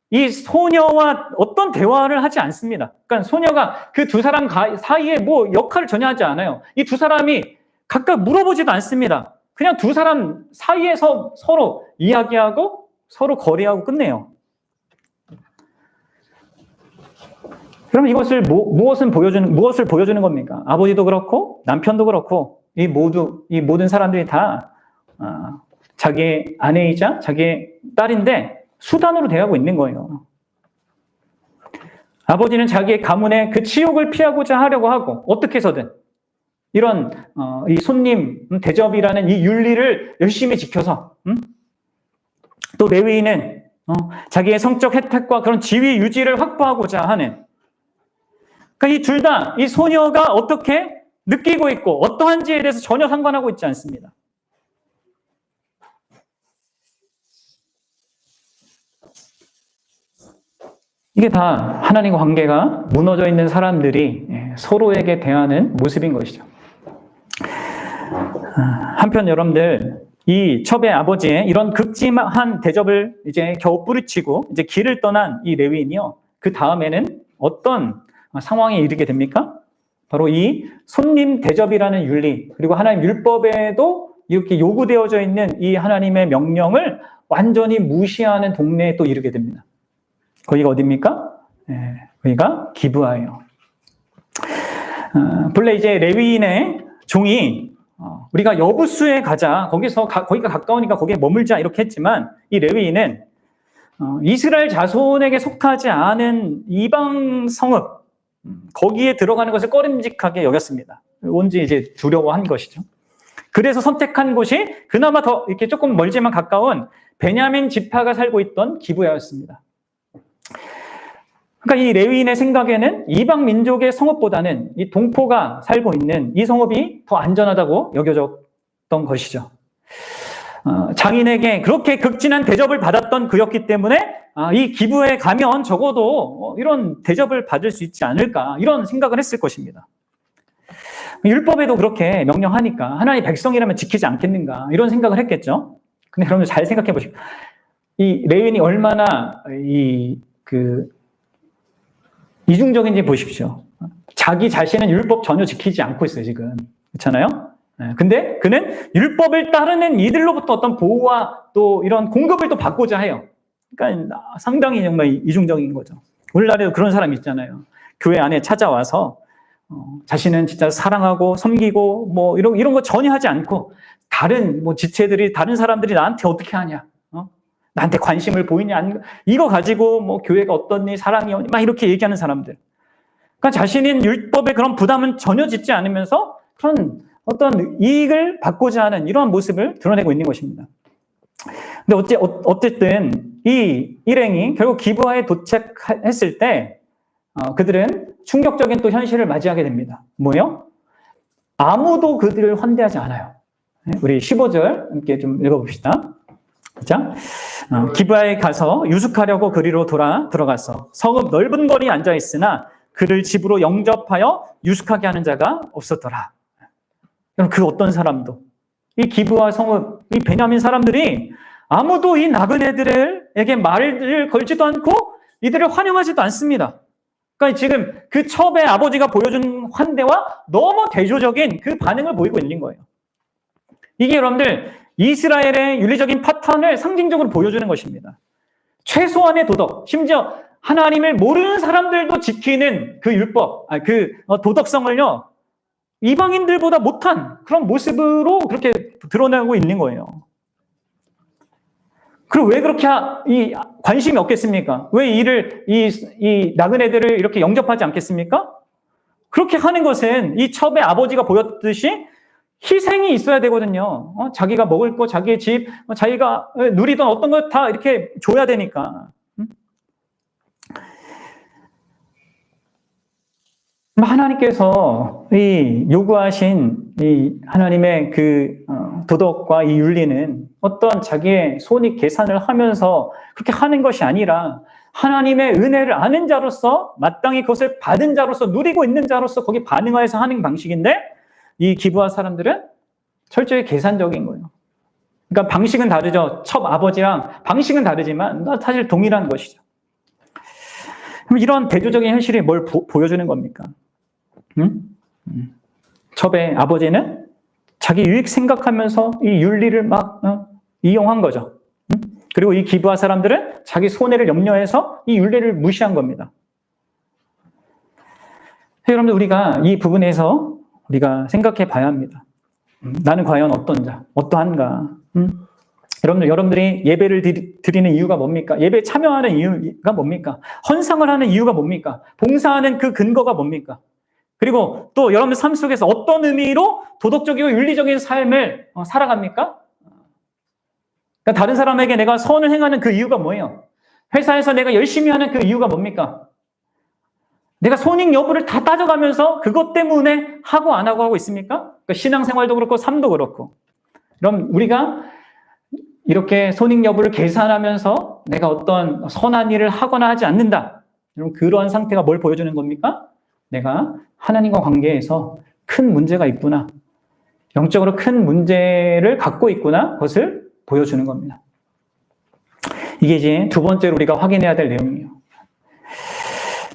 S1: 이 소녀와 어떤 대화를 하지 않습니다. 그러니까 소녀가 그 두 사람 사이에 뭐 역할을 전혀 하지 않아요. 이 두 사람이 각각 물어보지도 않습니다. 그냥 두 사람 사이에서 서로 이야기하고 서로 거래하고 끝내요. 그럼 이것을 무엇을 보여주는 겁니까? 아버지도 그렇고 남편도 그렇고 이 모든 사람들이 다 자기의 아내이자 자기의 딸인데 수단으로 대하고 있는 거예요. 아버지는 자기의 가문의 그 치욕을 피하고자 하려고 하고 어떻게 해서든 이런 이 손님 대접이라는 이 윤리를 열심히 지켜서, 또 레위인은 자기의 성적 혜택과 그런 지위 유지를 확보하고자 하는, 그러니까 이 둘 다 이 소녀가 어떻게 느끼고 있고 어떠한지에 대해서 전혀 상관하고 있지 않습니다. 이게 다 하나님과 관계가 무너져 있는 사람들이 서로에게 대하는 모습인 것이죠. 한편 여러분들, 이 첩의 아버지의 이런 극심한 대접을 이제 겨우 뿌리치고 이제 길을 떠난 이 레위인이요, 그 다음에는 어떤 상황에 이르게 됩니까? 바로 이 손님 대접이라는 윤리, 그리고 하나님 율법에도 이렇게 요구되어져 있는 이 하나님의 명령을 완전히 무시하는 동네에 또 이르게 됩니다. 거기가 어디입니까? 거기가 기브아예요. 본래 이제 레위인의 종이 우리가 여부수에 가자, 거기가 가까우니까 거기에 머물자 이렇게 했지만, 이 레위인은 이스라엘 자손에게 속하지 않은 이방 성읍, 거기에 들어가는 것을 꺼림직하게 여겼습니다. 온지 이제 두려워한 것이죠. 그래서 선택한 곳이 그나마 더 이렇게 조금 멀지만 가까운 베냐민 지파가 살고 있던 기브야였습니다. 그러니까 이 레위인의 생각에는 이방 민족의 성읍보다는 이 동포가 살고 있는 이 성읍이 더 안전하다고 여겨졌던 것이죠. 장인에게 그렇게 극진한 대접을 받았던 그였기 때문에 이 기브에 가면 적어도 이런 대접을 받을 수 있지 않을까, 이런 생각을 했을 것입니다. 율법에도 그렇게 명령하니까 하나님의 백성이라면 지키지 않겠는가, 이런 생각을 했겠죠. 근데 여러분 잘 생각해 보십시오. 이 레위인이 얼마나 이중적인지 보십시오. 자기 자신은 율법 전혀 지키지 않고 있어요, 지금. 그렇잖아요? 근데 그는 율법을 따르는 이들로부터 어떤 보호와 또 이런 공급을 또 받고자 해요. 그러니까 상당히 정말 이중적인 거죠. 오늘날에도 그런 사람이 있잖아요. 교회 안에 찾아와서 자신은 진짜 사랑하고 섬기고 뭐 이런 거 전혀 하지 않고, 다른 지체들이, 다른 사람들이 나한테 어떻게 하냐, 나한테 관심을 보이냐, 이거 가지고 뭐 교회가 어떻니, 사랑이 막 이렇게 얘기하는 사람들. 그러니까 자신인 율법의 그런 부담은 전혀 짓지 않으면서 그런 어떤 이익을 받고자 하는 이러한 모습을 드러내고 있는 것입니다. 근데 어쨌든 이 일행이 결국 기브아에 도착했을 때 그들은 충격적인 또 현실을 맞이하게 됩니다. 뭐예요? 아무도 그들을 환대하지 않아요. 우리 15절 함께 좀 읽어봅시다. 자, 기브아에 가서 유숙하려고 그리로 들어가서 성읍 넓은 거리에 앉아 있으나 그를 집으로 영접하여 유숙하게 하는 자가 없었더라. 그 어떤 사람도, 이 기브아 성읍, 이 베냐민 사람들이 아무도 이 나그네들에게 말을 걸지도 않고 이들을 환영하지도 않습니다. 그러니까 지금 그 첩의 아버지가 보여준 환대와 너무 대조적인 그 반응을 보이고 있는 거예요. 이게 여러분들 이스라엘의 윤리적인 패턴을 상징적으로 보여주는 것입니다. 최소한의 도덕, 심지어 하나님을 모르는 사람들도 지키는 그 율법, 그 도덕성을요, 이방인들보다 못한 그런 모습으로 그렇게 드러내고 있는 거예요. 그리고 왜 그렇게 관심이 없겠습니까? 왜 이 나그네들을 이렇게 영접하지 않겠습니까? 그렇게 하는 것은 이 첩의 아버지가 보였듯이 희생이 있어야 되거든요. 자기가 먹을 거, 자기의 집, 자기가 누리던 어떤 것 다 이렇게 줘야 되니까. 하나님께서 이 요구하신 이 하나님의 그 도덕과 이 윤리는 어떤 자기의 손익 계산을 하면서 그렇게 하는 것이 아니라 하나님의 은혜를 아는 자로서 마땅히 그것을 받은 자로서 누리고 있는 자로서 거기 반응하여서 하는 방식인데 이 기부한 사람들은 철저히 계산적인 거예요. 그러니까 방식은 다르죠. 첩 아버지랑 방식은 다르지만 사실 동일한 것이죠. 그럼 이런 대조적인 현실이 뭘 보여주는 겁니까? 첩의 아버지는 자기 유익 생각하면서 이 윤리를 막 이용한 거죠. 그리고 이 기부한 사람들은 자기 손해를 염려해서 이 윤리를 무시한 겁니다. 여러분들 우리가 이 부분에서 우리가 생각해 봐야 합니다. 나는 과연 어떤 자, 어떠한가? 여러분들이 예배를 드리는 이유가 뭡니까? 예배에 참여하는 이유가 뭡니까? 헌상을 하는 이유가 뭡니까? 봉사하는 그 근거가 뭡니까? 그리고 또 여러분들 삶 속에서 어떤 의미로 도덕적이고 윤리적인 삶을 살아갑니까? 그러니까 다른 사람에게 내가 선을 행하는 그 이유가 뭐예요? 회사에서 내가 열심히 하는 그 이유가 뭡니까? 내가 손익 여부를 다 따져가면서 그것 때문에 하고 안 하고 있습니까? 그러니까 신앙생활도 그렇고 삶도 그렇고. 그럼 우리가 이렇게 손익 여부를 계산하면서 내가 어떤 선한 일을 하거나 하지 않는다. 그러한 상태가 뭘 보여주는 겁니까? 내가 하나님과 관계에서 큰 문제가 있구나. 영적으로 큰 문제를 갖고 있구나. 그것을 보여주는 겁니다. 이게 이제 두 번째로 우리가 확인해야 될 내용이에요.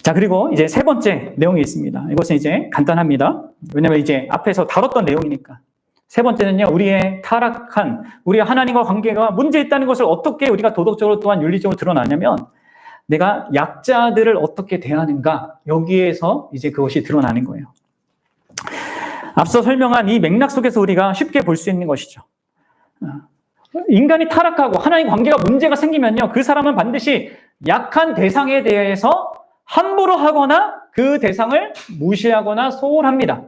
S1: 자, 그리고 이제 세 번째 내용이 있습니다. 이것은 이제 간단합니다. 왜냐하면 이제 앞에서 다뤘던 내용이니까. 세 번째는요, 우리의 타락한, 우리 하나님과 관계가 문제 있다는 것을 어떻게 우리가 도덕적으로 또한 윤리적으로 드러나냐면, 내가 약자들을 어떻게 대하는가, 여기에서 이제 그것이 드러나는 거예요. 앞서 설명한 이 맥락 속에서 우리가 쉽게 볼 수 있는 것이죠. 인간이 타락하고 하나님 관계가 문제가 생기면요, 그 사람은 반드시 약한 대상에 대해서 함부로 하거나 그 대상을 무시하거나 소홀합니다.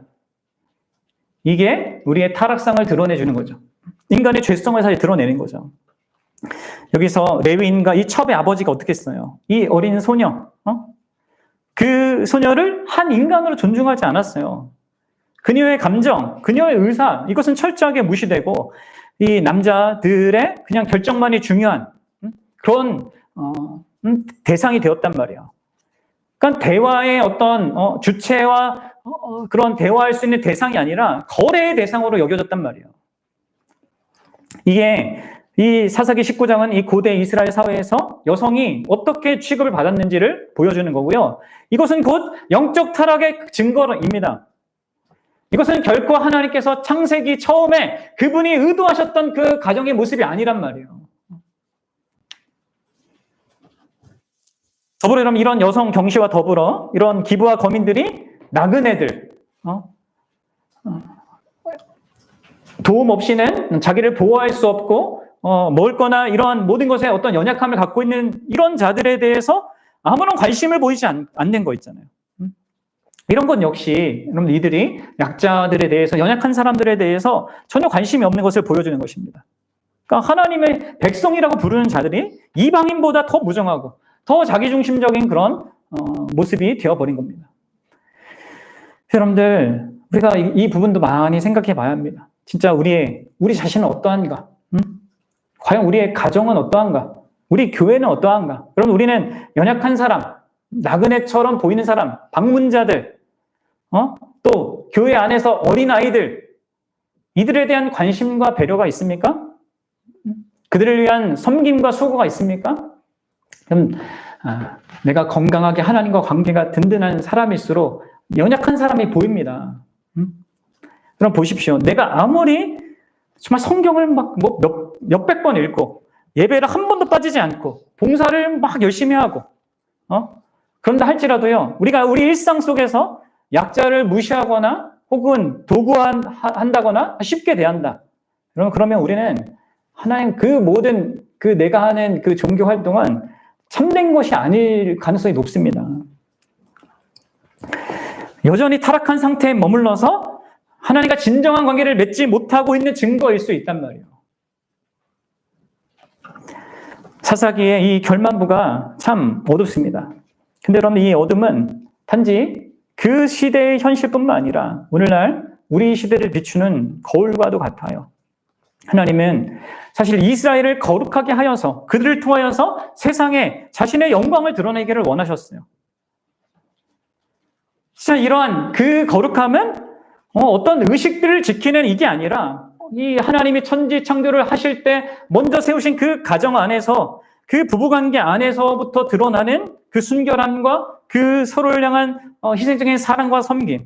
S1: 이게 우리의 타락상을 드러내주는 거죠. 인간의 죄성을 사실 드러내는 거죠. 여기서 레위인과 이 첩의 아버지가 어떻게 했어요? 이 어린 소녀, 그 소녀를 한 인간으로 존중하지 않았어요. 그녀의 감정, 그녀의 의사, 이것은 철저하게 무시되고 이 남자들의 그냥 결정만이 중요한 그런 대상이 되었단 말이에요. 그러니까 대화의 어떤 주체와 그런 대화할 수 있는 대상이 아니라 거래의 대상으로 여겨졌단 말이에요. 이게 이 사사기 19장은 이 고대 이스라엘 사회에서 여성이 어떻게 취급을 받았는지를 보여주는 거고요. 이것은 곧 영적 타락의 증거입니다. 이것은 결코 하나님께서 창세기 처음에 그분이 의도하셨던 그 가정의 모습이 아니란 말이에요. 더불어 이런 여성 경시와 더불어 이런 기부와 거민들이 나그네들, 도움 없이는 자기를 보호할 수 없고 먹을 거나 이러한 모든 것에 어떤 연약함을 갖고 있는 이런 자들에 대해서 아무런 관심을 보이지 않는 거 있잖아요. 이런 건 역시 여러분 이들이 약자들에 대해서 연약한 사람들에 대해서 전혀 관심이 없는 것을 보여주는 것입니다. 그러니까 하나님의 백성이라고 부르는 자들이 이방인보다 더 무정하고 더 자기중심적인 그런 모습이 되어버린 겁니다. 여러분들 우리가 이 부분도 많이 생각해 봐야 합니다. 진짜 우리 자신은 어떠한가? 과연 우리의 가정은 어떠한가? 우리 교회는 어떠한가? 여러분 우리는 연약한 사람, 나그네처럼 보이는 사람, 방문자들, 또 교회 안에서 어린아이들, 이들에 대한 관심과 배려가 있습니까? 그들을 위한 섬김과 수고가 있습니까? 그럼 내가 건강하게 하나님과 관계가 든든한 사람일수록 연약한 사람이 보입니다. 그럼 보십시오. 내가 아무리 정말 성경을 막 몇백 번 읽고 예배를 한 번도 빠지지 않고 봉사를 막 열심히 하고 그런다 할지라도요, 우리가 우리 일상 속에서 약자를 무시하거나 혹은 도구한다거나 쉽게 대한다. 그러면 우리는 하나님 그 모든 그 내가 하는 그 종교 활동은 참된 것이 아닐 가능성이 높습니다. 여전히 타락한 상태에 머물러서 하나님과 진정한 관계를 맺지 못하고 있는 증거일 수 있단 말이에요. 사사기의 이 결만부가 참 어둡습니다. 근데 여러분, 이 어둠은 단지 그 시대의 현실뿐만 아니라 오늘날 우리 시대를 비추는 거울과도 같아요. 하나님은 사실 이스라엘을 거룩하게 하여서 그들을 통하여서 세상에 자신의 영광을 드러내기를 원하셨어요. 진짜 이러한 그 거룩함은 어떤 의식들을 지키는 이게 아니라 이 하나님이 천지 창조를 하실 때 먼저 세우신 그 가정 안에서 그 부부관계 안에서부터 드러나는 그 순결함과 그 서로를 향한 희생적인 사랑과 섬김,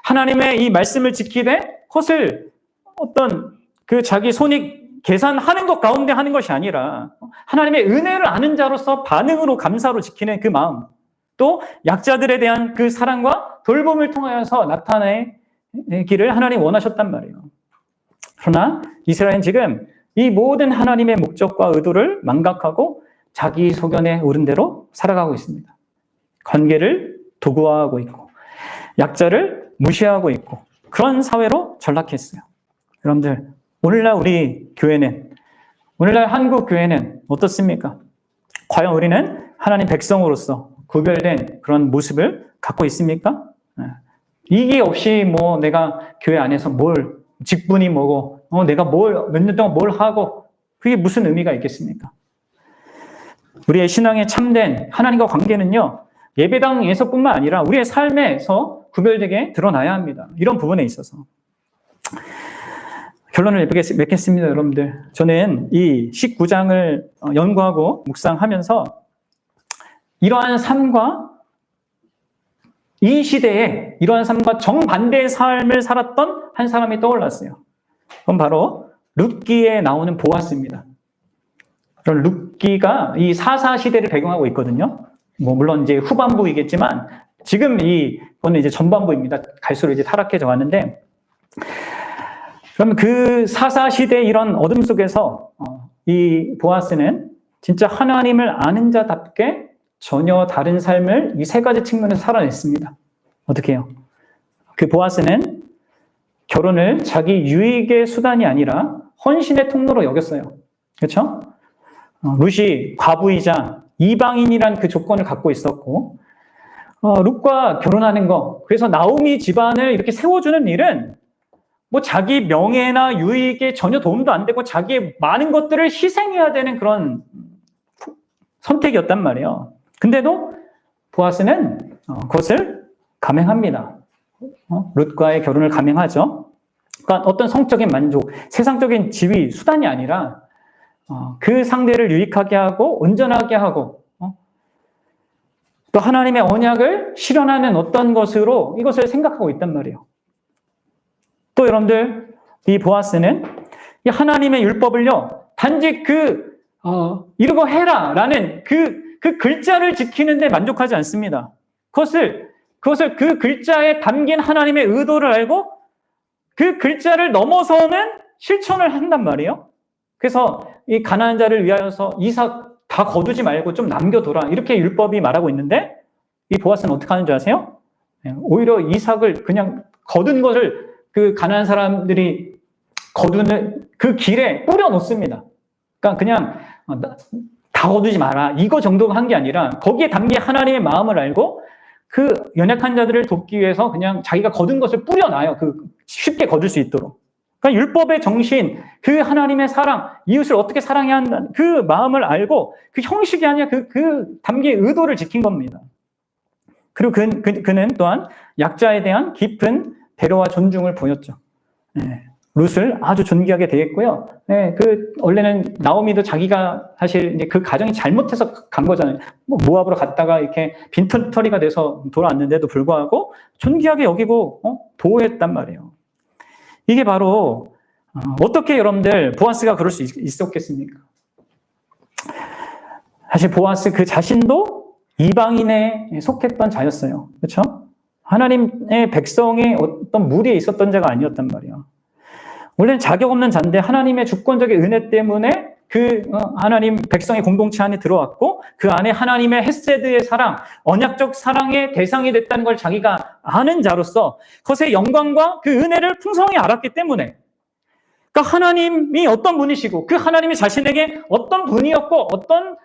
S1: 하나님의 이 말씀을 지키되 그것을 어떤 그 자기 손익 계산하는 것 가운데 하는 것이 아니라 하나님의 은혜를 아는 자로서 반응으로 감사로 지키는 그 마음, 또 약자들에 대한 그 사랑과 돌봄을 통하여서 나타내기를 하나님 원하셨단 말이에요. 그러나 이스라엘은 지금 이 모든 하나님의 목적과 의도를 망각하고 자기 소견에 오른 대로 살아가고 있습니다. 관계를 도구화하고 있고 약자를 무시하고 있고 그런 사회로 전락했어요. 여러분들, 오늘날 우리 교회는, 오늘날 한국 교회는 어떻습니까? 과연 우리는 하나님 백성으로서 구별된 그런 모습을 갖고 있습니까? 이게 없이 내가 교회 안에서 뭘 직분이 뭐고 내가 몇 년 동안 뭘 하고 그게 무슨 의미가 있겠습니까? 우리의 신앙에 참된 하나님과 관계는요, 예배당에서뿐만 아니라 우리의 삶에서 구별되게 드러나야 합니다. 이런 부분에 있어서 결론을 맺겠습니다. 여러분들, 저는 이 19장을 연구하고 묵상하면서 이러한 삶과 이 시대에 이러한 삶과 정반대의 삶을 살았던 한 사람이 떠올랐어요. 그건 바로 룻기에 나오는 보아스입니다. 룻기가 이 사사 시대를 배경하고 있거든요. 물론 이제 후반부이겠지만 지금 이거는 이제 전반부입니다. 갈수록 이제 타락해져 가는데, 그러면 그 사사 시대의 이런 어둠 속에서 이 보아스는 진짜 하나님을 아는 자답게 전혀 다른 삶을 이 세 가지 측면에서 살아냈습니다. 어떻게 해요? 그 보아스는 결혼을 자기 유익의 수단이 아니라 헌신의 통로로 여겼어요. 그렇죠? 룻이 과부이자 이방인이란 그 조건을 갖고 있었고, 룻과 결혼하는 거, 그래서 나오미 집안을 이렇게 세워주는 일은 자기 명예나 유익에 전혀 도움도 안 되고 자기의 많은 것들을 희생해야 되는 그런 선택이었단 말이에요. 근데도 보아스는 그것을 감행합니다. 룻과의 결혼을 감행하죠. 그러니까 어떤 성적인 만족, 세상적인 지위, 수단이 아니라 그 상대를 유익하게 하고 온전하게 하고 또 하나님의 언약을 실현하는 어떤 것으로 이것을 생각하고 있단 말이에요. 또 여러분들, 이 보아스는 이 하나님의 율법을요, 단지 이러고 해라 라는 그 글자를 지키는데 만족하지 않습니다. 그것을 그 글자에 담긴 하나님의 의도를 알고 그 글자를 넘어서는 실천을 한단 말이에요. 그래서 이 가난한 자를 위하여서 이삭 다 거두지 말고 좀 남겨둬라, 이렇게 율법이 말하고 있는데, 이 보아스는 어떻게 하는 줄 아세요? 오히려 이삭을 그냥 거둔 것을 그 가난한 사람들이 거두는 그 길에 뿌려 놓습니다. 그러니까 그냥 다 거두지 마라, 이거 정도가 한 게 아니라 거기에 담긴 하나님의 마음을 알고 그 연약한 자들을 돕기 위해서 그냥 자기가 거둔 것을 뿌려놔요. 쉽게 거둘 수 있도록. 그러니까 율법의 정신, 그 하나님의 사랑, 이웃을 어떻게 사랑해야 한다는 그 마음을 알고 그 형식이 아니라 그 담긴 의도를 지킨 겁니다. 그리고 그는 또한 약자에 대한 깊은 배려와 존중을 보였죠. 룻을 아주 존귀하게 대했고요. 원래는 나오미도 자기가 사실 이제 그 가정이 잘못해서 간 거잖아요. 모압으로 갔다가 이렇게 빈털터리가 돼서 돌아왔는데도 불구하고 존귀하게 여기고 보호했단 말이에요. 이게 바로 어떻게 여러분들 보아스가 그럴 수 있었겠습니까? 사실 보아스 그 자신도 이방인에 속했던 자였어요. 그렇죠? 하나님의 백성의 어떤 무리에 있었던 자가 아니었단 말이에요. 원래는 자격 없는 자인데 하나님의 주권적인 은혜 때문에 하나님 백성의 공동체 안에 들어왔고 그 안에 하나님의 헤세드의 사랑, 언약적 사랑의 대상이 됐다는 걸 자기가 아는 자로서 그것의 영광과 그 은혜를 풍성히 알았기 때문에, 그러니까 하나님이 어떤 분이시고 그 하나님이 자신에게 어떤 분이었고 어떤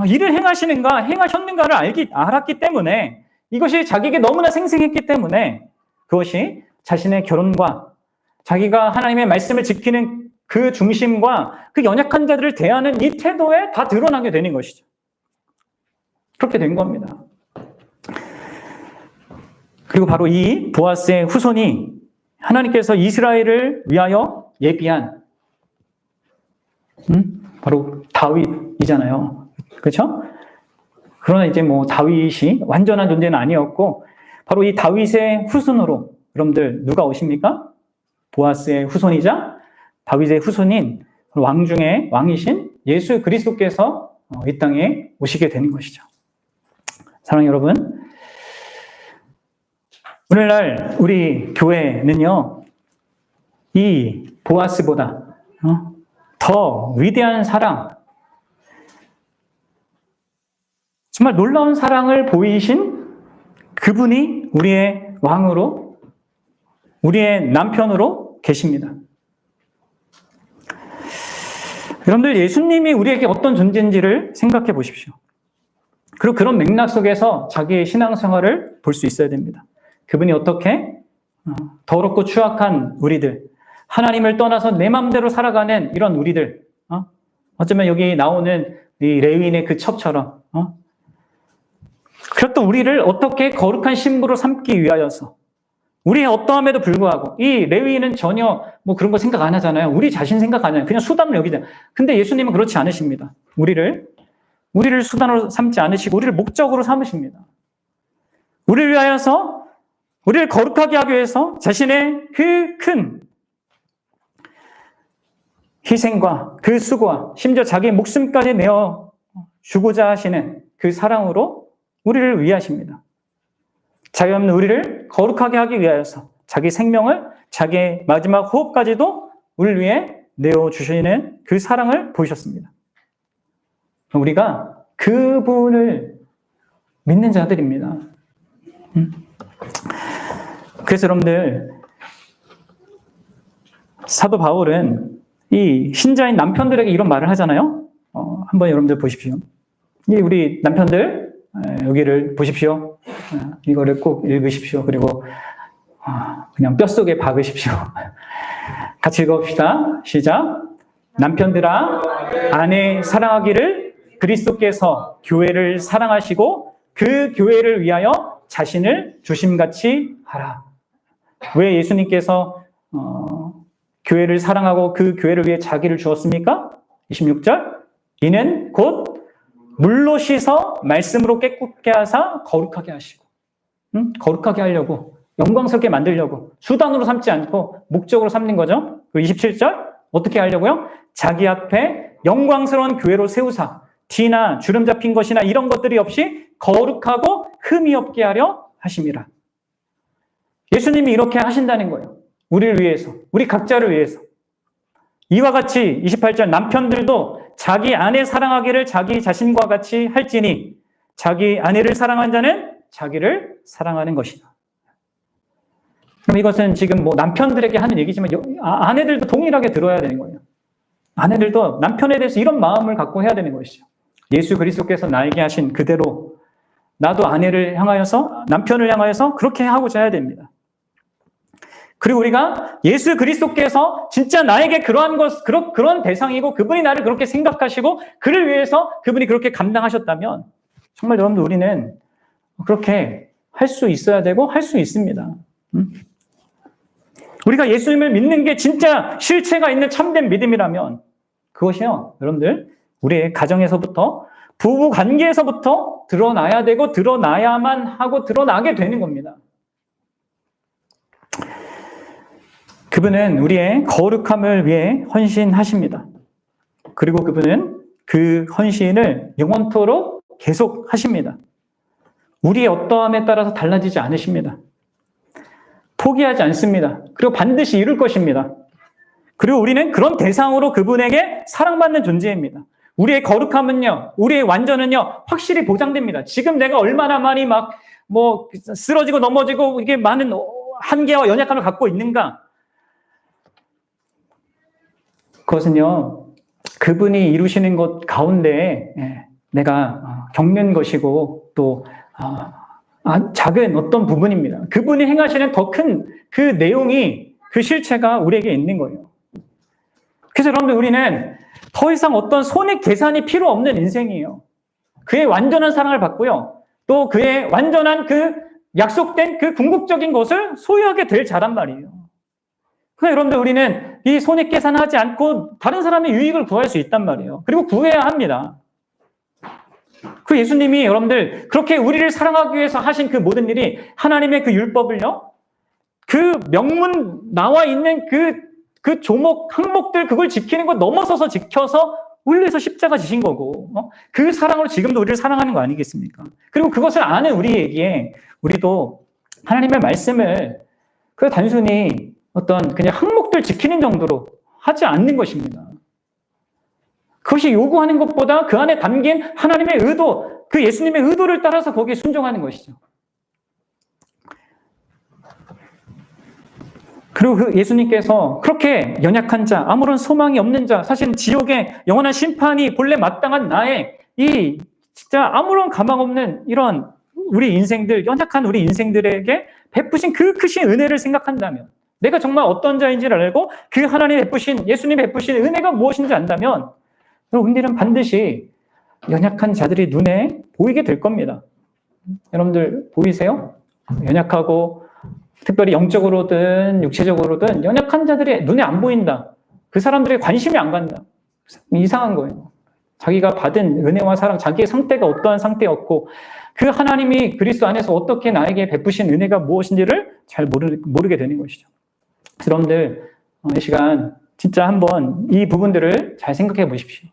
S1: 일을 행하셨는가를 알았기 때문에, 이것이 자기에게 너무나 생생했기 때문에 그것이 자신의 결혼과 자기가 하나님의 말씀을 지키는 그 중심과 그 연약한 자들을 대하는 이 태도에 다 드러나게 되는 것이죠. 그렇게 된 겁니다. 그리고 바로 이 보아스의 후손이 하나님께서 이스라엘을 위하여 예비한 바로 다윗이잖아요. 그렇죠? 그러나 이제 다윗이 완전한 존재는 아니었고, 바로 이 다윗의 후손으로 여러분들 누가 오십니까? 보아스의 후손이자 다윗의 후손인 왕 중에 왕이신 예수 그리스도께서 이 땅에 오시게 되는 것이죠. 사랑하는 여러분, 오늘날 우리 교회는요, 이 보아스보다 더 위대한 사랑, 정말 놀라운 사랑을 보이신 그분이 우리의 왕으로, 우리의 남편으로 계십니다. 여러분들, 예수님이 우리에게 어떤 존재인지를 생각해 보십시오. 그리고 그런 맥락 속에서 자기의 신앙생활을 볼 수 있어야 됩니다. 그분이 어떻게 더럽고 추악한 우리들, 하나님을 떠나서 내 마음대로 살아가는 이런 우리들, 어쩌면 여기 나오는 이 레위인의 그 첩처럼, 그렇던 우리를 어떻게 거룩한 신부로 삼기 위하여서, 우리의 어떠함에도 불구하고, 이 레위인은 전혀 그런 거 생각 안 하잖아요. 우리 자신 생각 안 해요. 그냥 수단을 여기잖아요. 근데 예수님은 그렇지 않으십니다. 우리를 수단으로 삼지 않으시고 우리를 목적으로 삼으십니다. 우리를 위하여서, 우리를 거룩하게 하기 위해서 자신의 그 큰 희생과 그 수고와 심지어 자기의 목숨까지 내어 주고자 하시는 그 사랑으로 우리를 위하십니다. 자기 없는 우리를 거룩하게 하기 위하여서 자기 생명을, 자기의 마지막 호흡까지도 우리를 위해 내어주시는 그 사랑을 보이셨습니다. 우리가 그분을 믿는 자들입니다. 그래서 여러분들, 사도 바울은 이 신자인 남편들에게 이런 말을 하잖아요. 한번 여러분들 보십시오. 우리 남편들, 여기를 보십시오. 이거를 꼭 읽으십시오. 그리고 그냥 뼛속에 박으십시오. 같이 읽어봅시다. 시작. 남편들아, 아내 사랑하기를 그리스도께서 교회를 사랑하시고 그 교회를 위하여 자신을 주심같이 하라. 왜 예수님께서 교회를 사랑하고 그 교회를 위해 자기를 주었습니까? 26절. 이는 곧 물로 씻어 말씀으로 깨끗게 하사 거룩하게 하시고, 거룩하게 하려고, 영광스럽게 만들려고 수단으로 삼지 않고 목적으로 삼는 거죠. 27절. 어떻게 하려고요? 자기 앞에 영광스러운 교회로 세우사 티나 주름 잡힌 것이나 이런 것들이 없이 거룩하고 흠이 없게 하려 하심이라. 예수님이 이렇게 하신다는 거예요. 우리를 위해서, 우리 각자를 위해서. 이와 같이 28절, 남편들도 자기 아내 사랑하기를 자기 자신과 같이 할지니 자기 아내를 사랑한 자는 자기를 사랑하는 것이다. 그럼 이것은 지금 남편들에게 하는 얘기지만 아내들도 동일하게 들어야 되는 거예요. 아내들도 남편에 대해서 이런 마음을 갖고 해야 되는 것이죠. 예수 그리스도께서 나에게 하신 그대로 나도 아내를 향하여서, 남편을 향하여서 그렇게 하고자 해야 됩니다. 그리고 우리가 예수 그리스도께서 진짜 나에게 그런 대상이고 그분이 나를 그렇게 생각하시고 그를 위해서 그분이 그렇게 감당하셨다면 정말 여러분들, 우리는 그렇게 할 수 있어야 되고 할 수 있습니다. 우리가 예수님을 믿는 게 진짜 실체가 있는 참된 믿음이라면 그것이요, 여러분들, 우리의 가정에서부터, 부부 관계에서부터 드러나야 되고 드러나야만 하고 드러나게 되는 겁니다. 그분은 우리의 거룩함을 위해 헌신하십니다. 그리고 그분은 그 헌신을 영원토록 계속 하십니다. 우리의 어떠함에 따라서 달라지지 않으십니다. 포기하지 않습니다. 그리고 반드시 이룰 것입니다. 그리고 우리는 그런 대상으로 그분에게 사랑받는 존재입니다. 우리의 거룩함은요, 우리의 완전은요, 확실히 보장됩니다. 지금 내가 얼마나 많이 쓰러지고 넘어지고 이게 많은 한계와 연약함을 갖고 있는가? 그것은요, 그분이 이루시는 것 가운데 내가 겪는 것이고 또 작은 어떤 부분입니다. 그분이 행하시는 더 큰 그 내용이, 그 실체가 우리에게 있는 거예요. 그래서 여러분들, 우리는 더 이상 어떤 손익 계산이 필요 없는 인생이에요. 그의 완전한 사랑을 받고요, 또 그의 완전한 그 약속된 그 궁극적인 것을 소유하게 될 자란 말이에요. 그러니까 여러분들, 우리는 이 손익 계산하지 않고 다른 사람의 유익을 구할 수 있단 말이에요. 그리고 구해야 합니다. 그 예수님이 여러분들 그렇게 우리를 사랑하기 위해서 하신 그 모든 일이, 하나님의 그 율법을요, 그 명문 나와 있는 그 조목, 항목들, 그걸 지키는 것 넘어서서 지켜서 우리를 위해서 십자가 지신 거고, 그 사랑으로 지금도 우리를 사랑하는 거 아니겠습니까? 그리고 그것을 아는 우리에게, 우리도 하나님의 말씀을 그 단순히 어떤 그냥 항목들 지키는 정도로 하지 않는 것입니다. 그것이 요구하는 것보다 그 안에 담긴 하나님의 의도, 그 예수님의 의도를 따라서 거기에 순종하는 것이죠. 그리고 그 예수님께서 그렇게 연약한 자, 아무런 소망이 없는 자, 사실은 지옥의 영원한 심판이 본래 마땅한 나의 이 진짜 아무런 가망 없는 이런 우리 인생들, 연약한 우리 인생들에게 베푸신 그 크신 은혜를 생각한다면, 내가 정말 어떤 자인지를 알고 그 하나님 베푸신, 예수님 베푸신 은혜가 무엇인지 안다면, 여러분들은 반드시 연약한 자들이 눈에 보이게 될 겁니다. 여러분들 보이세요? 연약하고 특별히 영적으로든 육체적으로든 연약한 자들이 눈에 안 보인다. 그 사람들의 관심이 안 간다. 이상한 거예요. 자기가 받은 은혜와 사랑, 자기의 상태가 어떠한 상태였고 그 하나님이 그리스도 안에서 어떻게 나에게 베푸신 은혜가 무엇인지를 잘 모르게 되는 것이죠. 여러분들 이 시간 진짜 한번 이 부분들을 잘 생각해 보십시오.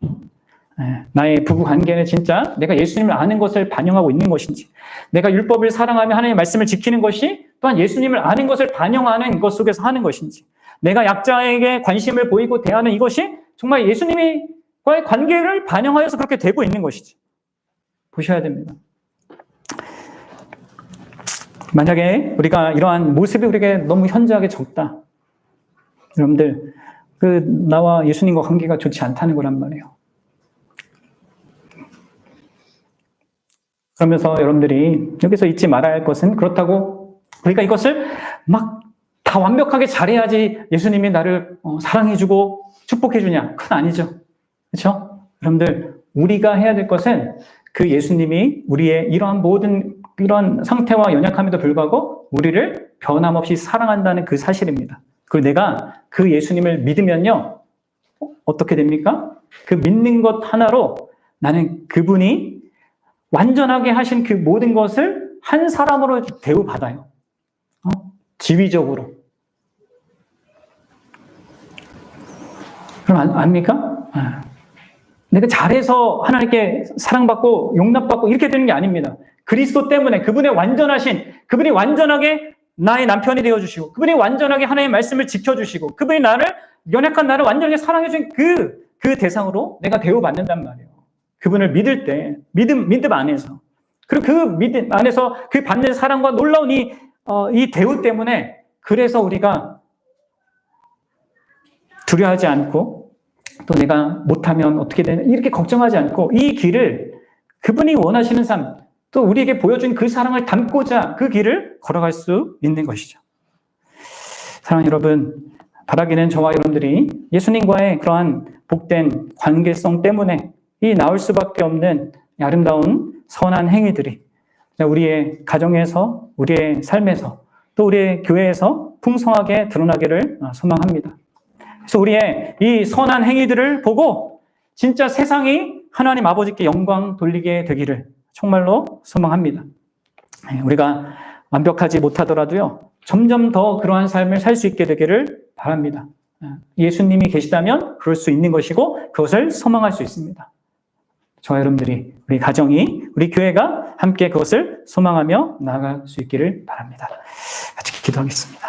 S1: 나의 부부 관계는 진짜 내가 예수님을 아는 것을 반영하고 있는 것인지, 내가 율법을 사랑하며 하나님의 말씀을 지키는 것이 또한 예수님을 아는 것을 반영하는 것 속에서 하는 것인지, 내가 약자에게 관심을 보이고 대하는 이것이 정말 예수님과의 관계를 반영하여서 그렇게 되고 있는 것이지 보셔야 됩니다. 만약에 우리가 이러한 모습이 우리에게 너무 현저하게 적다, 여러분들 나와 예수님과 관계가 좋지 않다는 거란 말이에요. 그러면서 여러분들이 여기서 잊지 말아야 할 것은, 그렇다고 우리가 이것을 막 다 완벽하게 잘해야지 예수님이 나를 사랑해주고 축복해주냐? 그건 아니죠. 그렇죠? 여러분들, 우리가 해야 될 것은 그 예수님이 우리의 이러한 모든 이런 상태와 연약함에도 불구하고 우리를 변함없이 사랑한다는 그 사실입니다. 그리고 내가 그 예수님을 믿으면요, 어떻게 됩니까? 그 믿는 것 하나로 나는 그분이 완전하게 하신 그 모든 것을 한 사람으로 대우받아요. 지위적으로. 그럼 압니까? 내가 잘해서 하나님께 사랑받고 용납받고 이렇게 되는 게 아닙니다. 그리스도 때문에 그분의 완전하신, 그분이 완전하게 나의 남편이 되어주시고, 그분이 완전하게 하나님의 말씀을 지켜주시고, 그분이 연약한 나를 완전히 사랑해준 그 대상으로 내가 대우받는단 말이에요. 그분을 믿을 때, 믿음 안에서. 그리고 그 믿음 안에서 그 받는 사랑과 놀라운 이 대우 때문에, 그래서 우리가 두려워하지 않고, 또 내가 못하면 어떻게 되나, 이렇게 걱정하지 않고, 이 길을 그분이 원하시는 삶, 또 우리에게 보여준 그 사랑을 담고자 그 길을 걸어갈 수 있는 것이죠. 사랑하는 여러분, 바라기는 저와 여러분들이 예수님과의 그러한 복된 관계성 때문에 이 나올 수밖에 없는 아름다운 선한 행위들이 우리의 가정에서, 우리의 삶에서, 또 우리의 교회에서 풍성하게 드러나기를 소망합니다. 그래서 우리의 이 선한 행위들을 보고 진짜 세상이 하나님 아버지께 영광 돌리게 되기를 정말로 소망합니다. 우리가 완벽하지 못하더라도요, 점점 더 그러한 삶을 살 수 있게 되기를 바랍니다. 예수님이 계시다면 그럴 수 있는 것이고 그것을 소망할 수 있습니다. 저와 여러분들이, 우리 가정이, 우리 교회가 함께 그것을 소망하며 나아갈 수 있기를 바랍니다. 같이 기도하겠습니다.